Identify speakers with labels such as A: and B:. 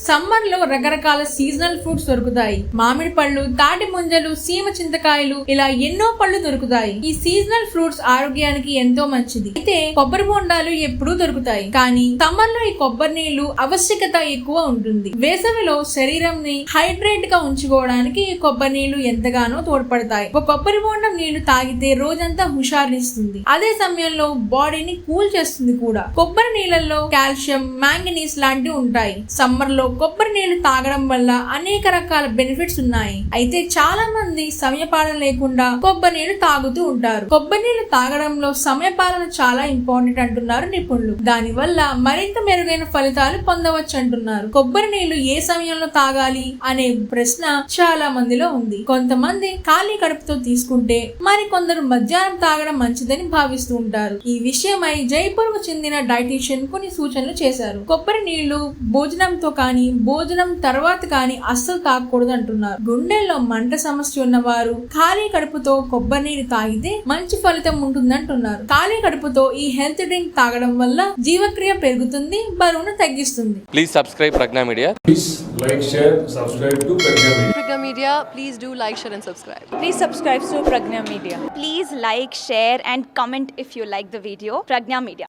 A: Summer లో రకరకాల seasonal fruits దొరుకుతాయి. మామిడి పళ్ళు, తాటి ముంజలు, సీమ చింతకాయలు ఇలా ఎన్నో పళ్ళు దొరుకుతాయి. ఈ సీజనల్ ఫ్రూట్స్ ఆరోగ్యానికి ఎంతో మంచిది. అయితే కొబ్బరి బొండాలు ఎప్పుడూ దొరుకుతాయి, కానీ సమ్మర్ లో ఈ కొబ్బరి నీళ్లు ఆవశ్యకత ఎక్కువ ఉంటుంది. వేసవిలో శరీరంని హైడ్రేట్ గా ఉంచుకోవడానికి ఈ కొబ్బరి నీళ్లు ఎంతగానో తోడ్పడతాయి. ఒక కొబ్బరి బొండం నీళ్లు తాగితే రోజంతా హుషారునిస్తుంది. అదే సమయంలో బాడీని కూల్ చేస్తుంది కూడా. కొబ్బరి నీళ్లలో కాల్షియం, మ్యాంగనీస్ లాంటివి ఉంటాయి. సమ్మర్ లో కొబ్బరి నీళ్లు తాగడం వల్ల అనేక రకాల బెనిఫిట్స్ ఉన్నాయి. అయితే చాలా మంది సమయపాలన లేకుండా కొబ్బరి నీళ్లు తాగుతూ ఉంటారు. కొబ్బరి నీళ్లు తాగడంలో సమయపాలన చాలా ఇంపార్టెంట్ అంటున్నారు నిపుణులు. దాని వల్ల మరింత మెరుగైన ఫలితాలు పొందవచ్చు అంటున్నారు. కొబ్బరి నీళ్లు ఏ సమయంలో తాగాలి అనే ప్రశ్న చాలా మందిలో ఉంది. కొంతమంది ఖాళీ కడుపుతో తీసుకుంటే, మరి కొందరు మధ్యాహ్నం తాగడం మంచిదని భావిస్తూ ఉంటారు. ఈ విషయమై జైపూర్ కు చెందిన డైటీషియన్ కొన్ని సూచనలు చేశారు. కొబ్బరి నీళ్లు భోజనంతో కానీ భోజనం తర్వాత కానీ అస్సలు తాగకూడదు అంటున్నారు. గుండెల్లో మంట సమస్య ఉన్నవారు ఖాళీ కడుపుతో కొబ్బరి నీరు తాగితే మంచి ఫలితం ఉంటుందంటున్నారు. ఖాళీ కడుపుతో ఈ హెల్త్ డ్రింక్ తాగడం వల్ల జీవక్రియ పెరుగుతుంది, బరువును తగ్గిస్తుంది.
B: Please subscribe Pragna Media.
C: Please like, share, subscribe to Pragna Media.
D: Pragna Media, please do like, share and subscribe.
E: Please subscribe to Pragna Media.
F: Please like, share and comment if you like the video. Pragna Media.